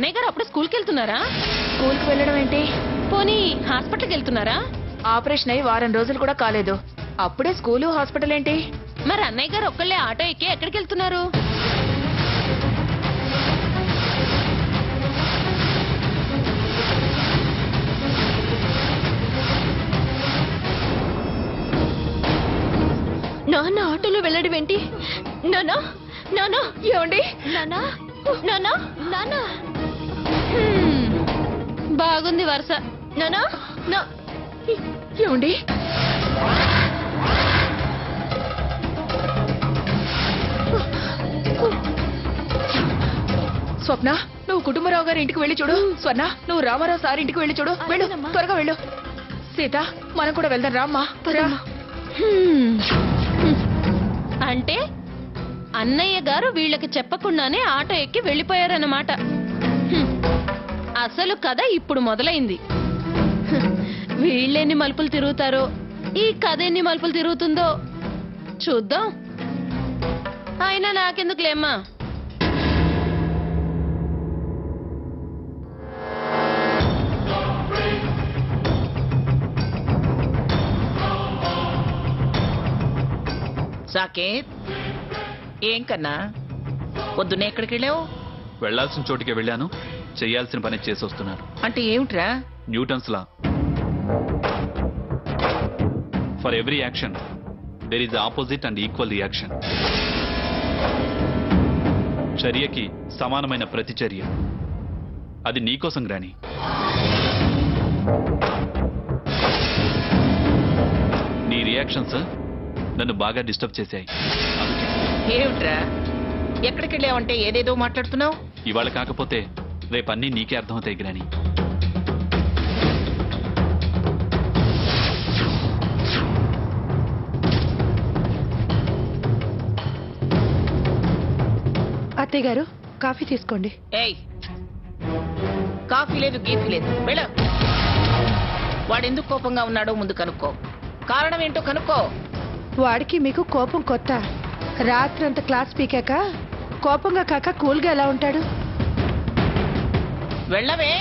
అన్నయ్య గారు అప్పుడు స్కూల్కి వెళ్తున్నారా? స్కూల్కి వెళ్ళడం ఏంటి? పోనీ హాస్పిటల్కి వెళ్తున్నారా? ఆపరేషన్ అయి వారం రోజులు కూడా కాలేదు, అప్పుడే స్కూలు హాస్పిటల్ ఏంటి? మరి అన్నయ్య గారు ఒక్కళ్ళే ఆటో ఎక్కి ఎక్కడికి వెళ్తున్నారు? నాన్న ఆటోలో వెళ్ళడం ఏంటి? నానా నానా ఏమండి? నానా నానా నానా బాగుంది వరుస. నానా నా ఏమండి? స్వప్న, నువ్వు కుటుంబరావు గారి ఇంటికి వెళ్ళి చూడు. స్వర్ణ, నువ్వు రామారావు సార్ ఇంటికి వెళ్ళి చూడు. వెళ్ళు, త్వరగా వెళ్ళు. సీత, మనం కూడా వెళ్దాం. రామ్మా. అంటే అన్నయ్య గారు వీళ్ళకి చెప్పకుండానే ఆటో ఎక్కి వెళ్ళిపోయారన్నమాట. అసలు కథ ఇప్పుడు మొదలైంది. వీళ్ళెన్ని మలుపులు తిరుగుతారో, ఈ కథ ఎన్ని మలుపులు తిరుగుతుందో చూద్దాం. అయినా నాకెందుకులేమ్మా. సాకేత్, ఏం కన్నా పొద్దునే ఎక్కడికి వెళ్ళావు? వెళ్లాల్సిన చోటికి వెళ్ళాను, చేయాల్సిన పని చేసి వస్తున్నాను. అంటే ఏమిట్రా? Newton's law. For every action there is opposite and equal reaction. చర్యకి సమానమైన ప్రతిచర్య. అది నీకోసం గ్రాని. నీ రియాక్షన్స్ నన్ను బాగా డిస్టర్బ్ చేశాయి. అందుకే. ఏమిట్రా ఎక్కడికి వెళ్ళావంటే ఏదేదో మాట్లాడుతున్నావు? ఇవాళ కాకపోతే రేపు అన్నీ నీకే అర్థమవుతాయి గ్రాని. అత్తయ్య గారు, కాఫీ తీసుకోండి. ఏయ్, కాఫీ లేదు గీఫీ లేదు, వెళ్ళ. వాడెందుకు కోపంగా ఉన్నాడో ముందు కనుక్కో. కారణం ఏంటో కనుక్కో. వాడికి మీకు కోపం కొత్త? రాత్రంతా క్లాస్ పీకాక కోపంగా కాక కూల్గా ఎలా ఉంటాడు? వెళ్ళవే.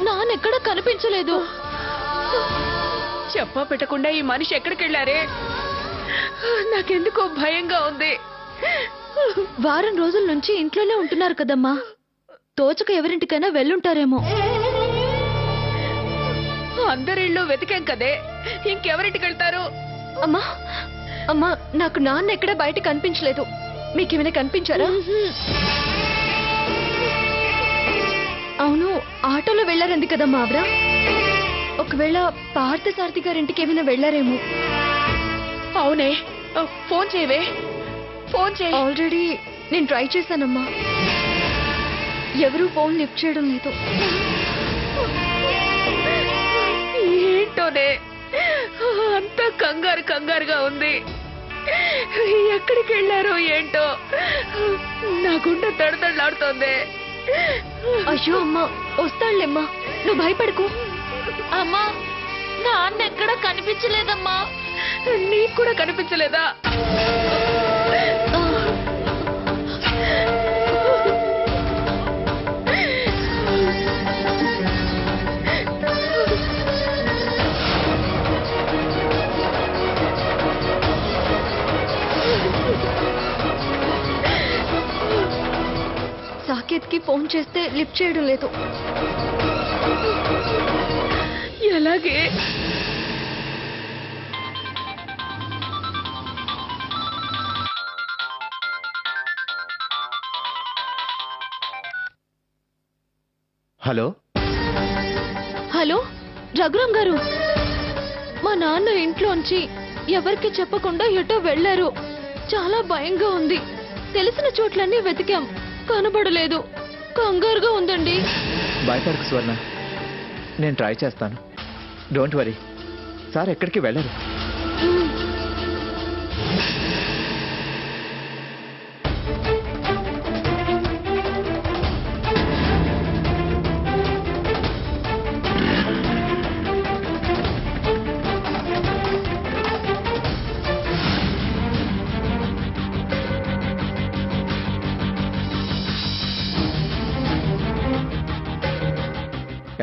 నాన్నెక్కడ కనిపించలేదు. చెప్పా పెట్టకుండా ఈ మనిషి ఎక్కడికి వెళ్ళారే? నాకెందుకో భయంగా ఉంది. వారం రోజుల నుంచి ఇంట్లోనే ఉంటున్నారు కదమ్మా, తోచక ఎవరింటికైనా వెళ్ళుంటారేమో. అందరిళ్ళు వెతికాం కదే, ఇంకెవరింటికి వెళ్తారు? అమ్మా అమ్మా, నాకు నాన్న ఎక్కడ బయట కనిపించలేదు. మీకేమైనా కనిపించారా? అవును, ఆటోలో వెళ్ళారంది కదమ్మా ఆవిడ. ఒకవేళ పార్థసారథి గారింటికి ఏమైనా వెళ్ళారేమో. అవునే, ఫోన్ చేయవే, ఫోన్ చేయి. ఆల్రెడీ నేను ట్రై చేశానమ్మా. ఎవరూ ఫోన్ లిఫ్ట్ చేయడం లేదు. ఏంటోనే అంత కంగారు కంగారుగా ఉంది. ఎక్కడికి వెళ్ళారో ఏంటో, నా గుండె తడతడలాడుతోంది. అయ్యో అమ్మా, వస్తాడులేమ్మా, నువ్వు భయపడకు. అమ్మా నాన్న ఎక్కడ కనిపించలేదమ్మా. నీకు కూడా కనిపించలేదా? సాకేత్కి ఫోన్ చేస్తే లిఫ్ట్ చేయడం లేదు. ఎలాగే? హలో హలో రఘురామ్ గారు, మా నాన్న ఇంట్లోంచి ఎవరికి చెప్పకుండా ఎటో వెళ్లారు. చాలా భయంగా ఉంది. తెలిసిన చోట్లన్నీ వెతికాం, కనబడలేదు. కంగారుగా ఉందండి. భయపడకు స్వర్ణ, నేను ట్రై చేస్తాను. Don't worry. సార్ ఎక్కడికి వెళ్ళరు.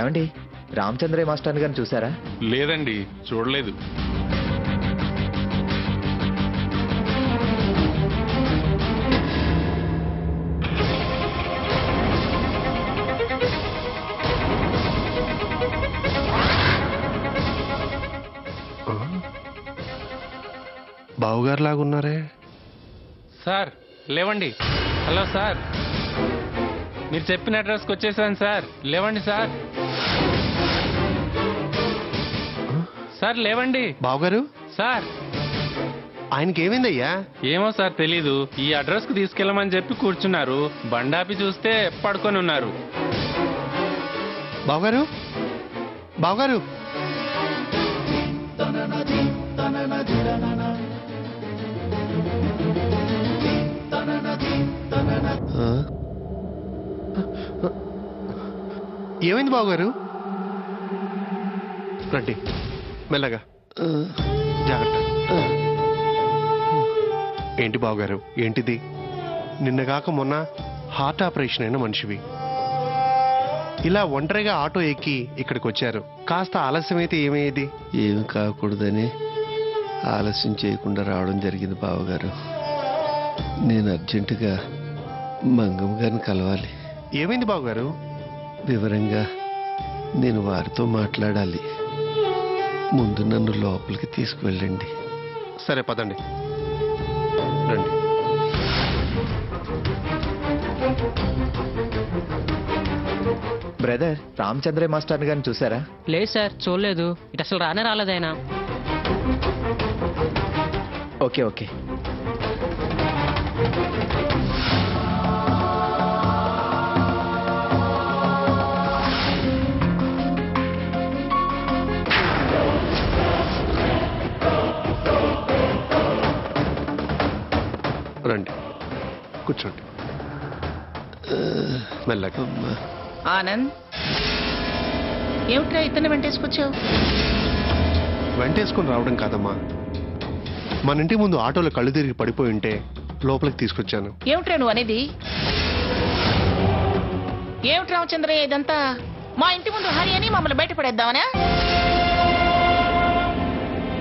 ఏమండి, రామచంద్రయ్య మాస్టర్ గారిని చూసారా? లేదండి, చూడలేదు. బావుగారు లాగున్నారే. సార్ లేవండి. హలో సార్, మీరు చెప్పిన అడ్రస్కి వచ్చేసాను సార్. లేవండి సార్. సార్ లేవండి. బావుగారు, సార్ ఆయనకి ఏమైందయ్యా? ఏమో సార్ తెలీదు. ఈ అడ్రస్ కు తీసుకెళ్ళమని చెప్పి కూర్చున్నారు. బండాపి చూస్తే పడుకొని ఉన్నారు. బావుగారు, బావుగారు, ఏమైంది బావుగారు? రండి మెల్లగా, జాగ్రత్త. ఏంటి బావుగారు, ఏంటిది? నిన్నగాక మొన్న హార్ట్ ఆపరేషన్ అయిన మనిషివి, ఇలా ఒంటరిగా ఆటో ఎక్కి ఇక్కడికి వచ్చారు. కాస్త ఆలస్యమైతే ఏమయ్యేది? ఏమి కాకూడదని ఆలస్యం చేయకుండా రావడం జరిగింది బావగారు. నేను అర్జెంటుగా మంగమ్మ గారిని కలవాలి. ఏమైంది బావుగారు? వివరంగా నేను వారితో మాట్లాడాలి. ముందు నన్ను లోపలికి తీసుకువెళ్ళండి. సరే పదండి, రండి. బ్రదర్, రామచంద్రయ్య మాస్టర్ గారిని చూసారా? లేదు సార్, చూడలేదు. ఇటు అసలు రానే రాలేదైనా. Okay okay. రండి, కూర్చోండి మెల్లగా. ఆనంద్, ఏమిట్రా ఇతన్ని వెంటేసుకొచ్చావు? వెంటేసుకుని రావడం కాదమ్మా, మన ఇంటి ముందు ఆటోలో కళ్ళు తిరిగి పడిపోయి ఉంటే లోపలికి తీసుకొచ్చాను. ఏమిట్రా నువ్వు అనేది? ఏమిటి రామచంద్రయ్య ఇదంతా? మా ఇంటి ముందు హరి అని మమ్మల్ని బయటపడేద్దామనా?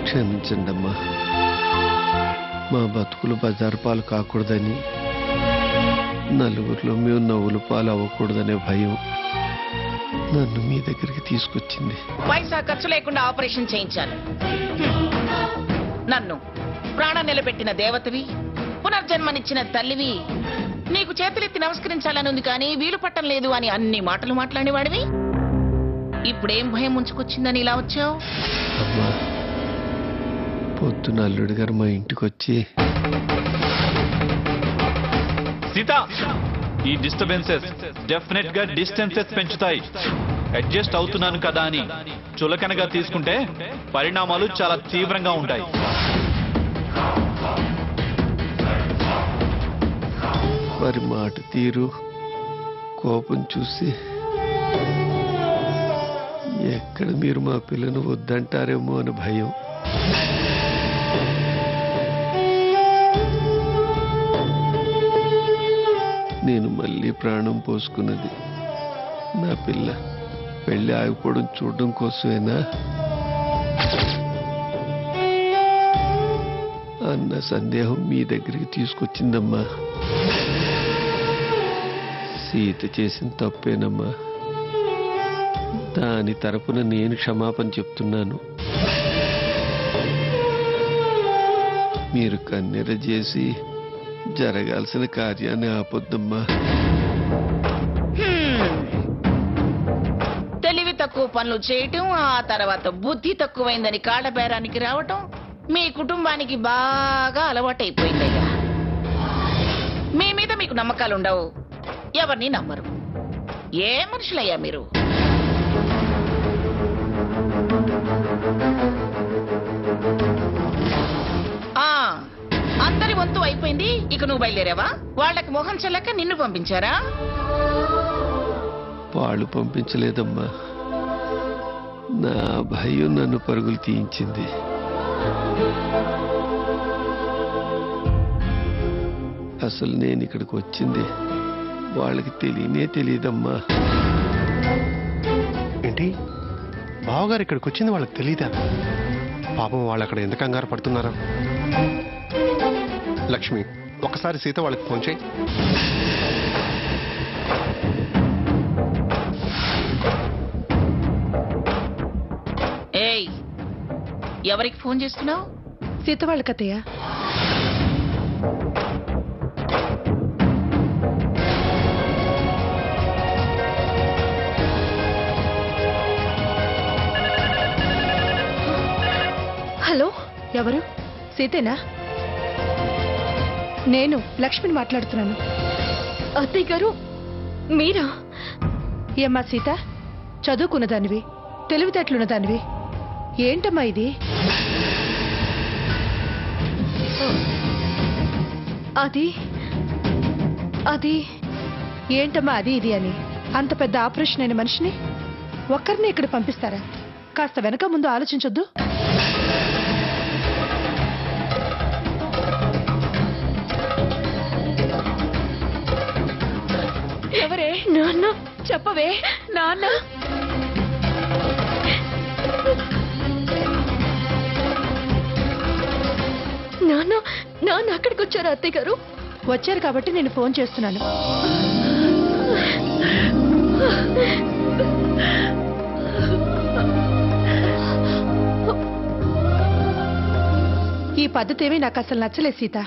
క్షమించండి అమ్మా, మా బతుకులు బజారు పాలు కాకూడదని, నలుగురిలో మేము నవ్వులు పాలు అవ్వకూడదనే భయం నన్ను మీ దగ్గరికి తీసుకొచ్చింది. పైసా ఖర్చు లేకుండా ఆపరేషన్ చేయించాను. నన్ను ప్రాణం నిలబెట్టిన దేవతవి, పునర్జన్మనిచ్చిన తల్లివి, నీకు చేతులెత్తి నమస్కరించాలని ఉంది కానీ వీలు పట్టం లేదు అని అన్ని మాటలు మాట్లాడేవాడివి. ఇప్పుడేం భయం ముంచుకొచ్చిందని ఇలా వచ్చావు? అమ్మా, పొద్దున అల్లుడు గారు మా ఇంటికి వచ్చి సీత, ఈ డిస్టర్బెన్సెస్ డెఫినెట్ గా డిస్టెన్సెస్ పెంచుతాయి. అడ్జస్ట్ అవుతున్నాను కదా అని చులకనగా తీసుకుంటే పరిణామాలు చాలా తీవ్రంగా ఉంటాయి. వారి మాట తీరు, కోపం చూసి ఎక్కడ మీరు మా పిల్లను వద్దంటారేమో అని భయం. నేను మళ్ళీ ప్రాణం పోసుకున్నది నా పిల్ల పెళ్లి ఆగిపోవడం చూడడం కోసమేనా అన్న సందేహం మీ దగ్గరికి తీసుకొచ్చిందమ్మా. సీత చేసిన తప్పేనమ్మా. దాని తరపున నేను క్షమాపణ చెప్తున్నాను. మీరు కన్నెర చేసి జరగాల్సిన కార్యాన్ని ఆపొద్దమ్మా. తెలివి తక్కువ పనులు చేయటం, ఆ తర్వాత బుద్ధి తక్కువైందని కాళ్ళబేరానికి రావటం మీ కుటుంబానికి బాగా అలవాటైపోయిందయ్యా. మీ మీద మీకు నమ్మకాలుండవు, ఎవరిని నమ్మరు. ఏ మనుషులయ్యా మీరు? అందరి వంతు అయిపోయింది, ఇక నువ్వు బయలుదేరావా? వాళ్ళకి మొహం చెల్లక నిన్ను పంపించారా? వాళ్ళు పంపించలేదమ్మా. నా భయం నన్ను పరుగులు తీయించింది. అసలు నేను ఇక్కడికి వచ్చింది వాళ్ళకి తెలియదమ్మా. ఏంటి, బావగారు ఇక్కడికి వచ్చింది వాళ్ళకి తెలీదా? పాపం వాళ్ళు అక్కడ ఎంత కంగారు పడుతున్నారా? లక్ష్మి, ఒకసారి సీత వాళ్ళకి ఫోన్ చేయి. ఏయ్, ఎవరికి ఫోన్ చేస్తున్నావు? సీత వాళ్ళ కథయ్య. హలో, ఎవరు? సీతేనా? నేను లక్ష్మిని మాట్లాడుతున్నాను. అత్తయ్య గారు మీరా? ఏమ్మా సీత, చదువుకున్న దానివి, తెలివితేటలున్న దానివి, ఏంటమ్మా ఇది? అది ఏంటమ్మా అది ఇది అని? అంత పెద్ద ఆపరేషన్ అయిన మనిషిని ఒక్కరిని ఇక్కడ పంపిస్తారా? కాస్త వెనక ముందు ఆలోచించొద్దు? ఎవరే? నాన్న. చెప్పవే. నాన్న? నాన్న అక్కడికి వచ్చారా అత్తయ్య గారు? వచ్చారు కాబట్టి నేను ఫోన్ చేస్తున్నాను. ఈ పద్ధతి ఏమీ నాకు అసలు నచ్చలేదు సీత.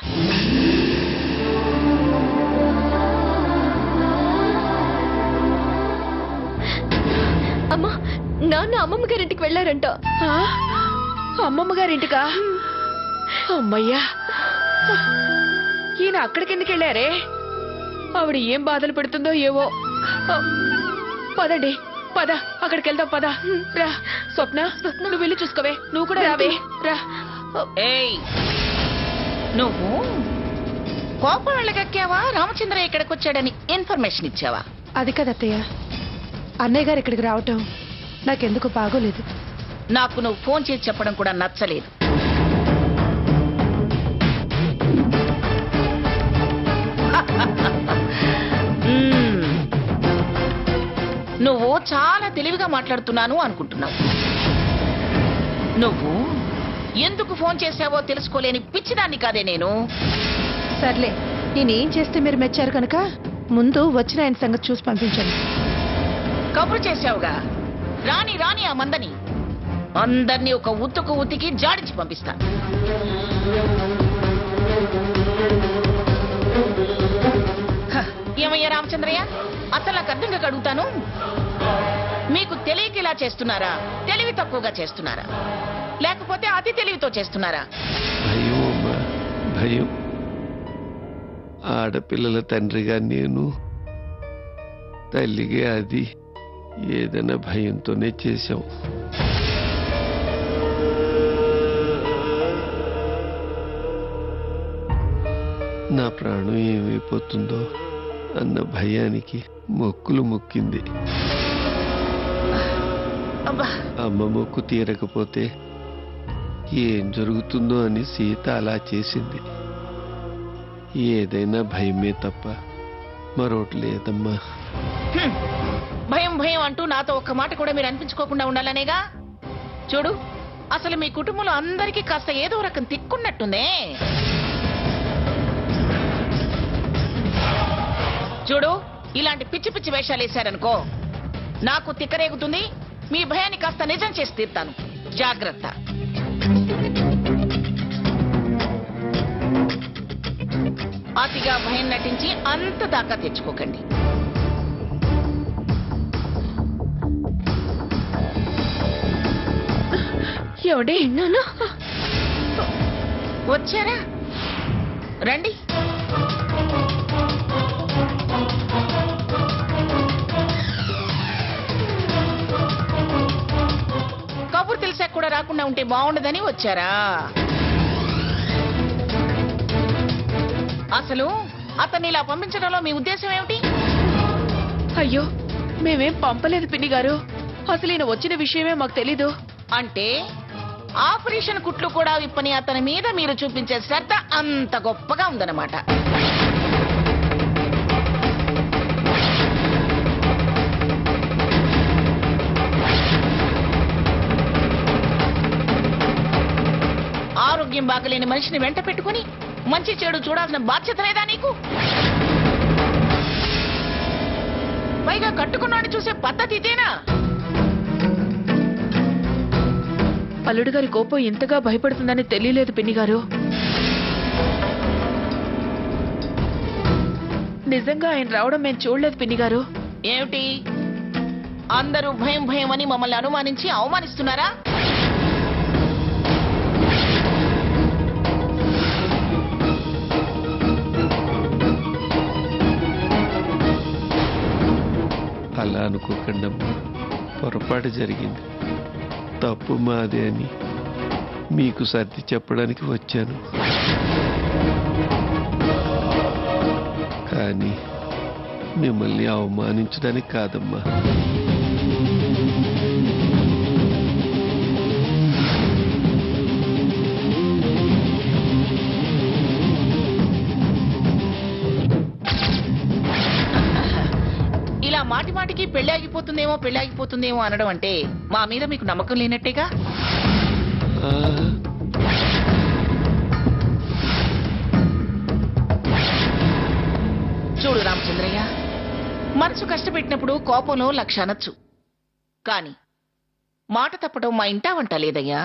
అమ్మా, నాన్న అమ్మమ్మ గారింటికి వెళ్ళారంట. అమ్మమ్మ గారింటికా? అమ్మయ్యా, ఈయన అక్కడికి ఎందుకు వెళ్ళారే? ఆవిడ ఏం బాధలు పెడుతుందో ఏవో. పదండి, పద, అక్కడికి వెళ్దాం. పద రా. స్వప్న, నువ్వు వెళ్ళి చూసుకోవే. నువ్వు కూడా రావే. రా. ఏయ్, నువ్వు కోపం వెళ్ళగక్కావా? రామచంద్ర ఇక్కడికి వచ్చాడని ఇన్ఫర్మేషన్ ఇచ్చావా? అది కదత్తయ్య, అన్నయ్య గారు ఇక్కడికి రావటం నాకెందుకు బాగోలేదు. నాకు నువ్వు ఫోన్ చేసి చెప్పడం కూడా నచ్చలేదు. నువ్వు చాలా తెలివిగా మాట్లాడుతున్నాను అనుకుంటున్నావు. నువ్వు ఎందుకు ఫోన్ చేశావో తెలుసుకోలేని పిచ్చిదాన్ని కాదే నేను. సర్లే, నేనేం చేస్తే మీరు మెచ్చారు కనుక ముందు వచ్చిన ఆయన సంగతి చూసి పంపించండి. కబురు చేశావుగా, రాని రాని ఆ మందని అందరినీ ఒక ఉత్తుకు ఉతికి జాడించి పంపిస్తా. ఏమయ్యా రామచంద్రయ్య, అసలు నాకు అర్థంగా అడుగుతాను. మీకు తెలియక ఇలా చేస్తున్నారా, తెలివి తక్కువగా చేస్తున్నారా, లేకపోతే అతి తెలివితో చేస్తున్నారా? భయం అమ్మా, భయం. ఆడపిల్లల తండ్రిగా నేను, తల్లిగా అది ఏదైనా భయంతోనే చేశాం. నా ప్రాణం ఏమైపోతుందో అన్న భయానికి మొక్కులు మొక్కింది. అబ్బా, అమ్మ మొక్కు తీరకపోతే ఏం జరుగుతుందో అని సీత అలా చేసింది. ఏదైనా భయమే తప్ప మరోటి లేదమ్మా. భయం భయం అంటూ నాతో ఒక్క మాట కూడా మీరు అనిపించుకోకుండా ఉండాలనేగా. చూడు, అసలు మీ కుటుంబంలో అందరికీ కాస్త ఏదో రకం తిక్కున్నట్టుందే. చూడు, ఇలాంటి పిచ్చి పిచ్చి వేషాలు వేశారనుకో నాకు తిక్కరేగుతుంది. మీ భయాన్ని కాస్త నిజం చేసి తీర్తాను. జాగ్రత్త. అతిగా భయం నటించి అంత దాకా తెచ్చుకోకండి. ఎవడే నాన్న? వచ్చారా? రండి. కబురు తెలిసాక కూడా రాకుండా ఉంటే బాగుండదని వచ్చారా? అసలు అతన్ని ఇలా పంపించడంలో మీ ఉద్దేశం ఏమిటి? అయ్యో, మేమేం పంపలేదు పిన్ని గారు. అసలు ఈయన వచ్చిన విషయమే మాకు తెలీదు. అంటే ఆపరేషన్ కుట్లు కూడా విప్పని అతని మీద మీరు చూపించే శ్రద్ధ అంత గొప్పగా ఉందన్నమాట. ఆరోగ్యం బాగలేని మనిషిని వెంట పెట్టుకుని మంచి చెడు చూడాల్సిన బాధ్యత లేదా నీకు? పైగా కట్టుకున్నాడు చూసే పద్ధతి ఇదేనా? అల్లుడు గారి కోపం ఇంతగా భయపడుతుందని తెలియలేదు పిన్ని గారు. నిజంగా ఆయన రావడం మేము చూడలేదు పిన్ని గారు. ఏమిటి, అందరూ భయం భయం అని మమ్మల్ని అనుమానించి అవమానిస్తున్నారా? అలా అనుకోకండమ్మా, పొరపాటు జరిగింది. తప్పు మాదే అని మీకు సర్ది చెప్పడానికి వచ్చాను. కానీ మిమ్మల్ని అవమానించడానికి కాదమ్మా. ఇలా మాటి మాటికి పెళ్లి ఆగిపోతుందేమో అనడం అంటే మా మీద మీకు నమ్మకం లేనట్టేగా. ఆ, చూడు రామచంద్రయ్య, మనసు కష్టపెట్టినప్పుడు కోపంలో లక్ష అనొచ్చు, కాని మాట తప్పడం మా ఇంటా వంట లేదయ్యా.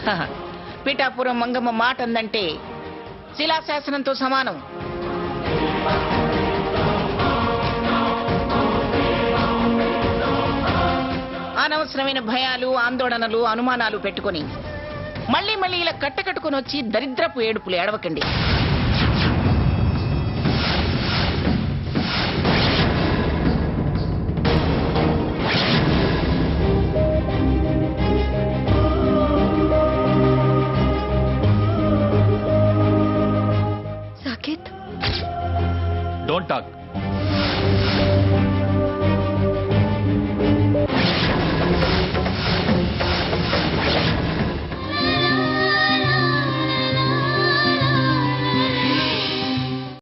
హహ, పిఠాపురం మంగమ్మ మాట అందంటే శిలాశాసనంతో సమానం. అనవసరమైన భయాలు, ఆందోళనలు, అనుమానాలు పెట్టుకుని మళ్ళీ మళ్ళీ ఇలా కట్టకట్టుకుని వచ్చి దరిద్రపు ఏడుపులు ఏడవకండి. Saket, don't talk.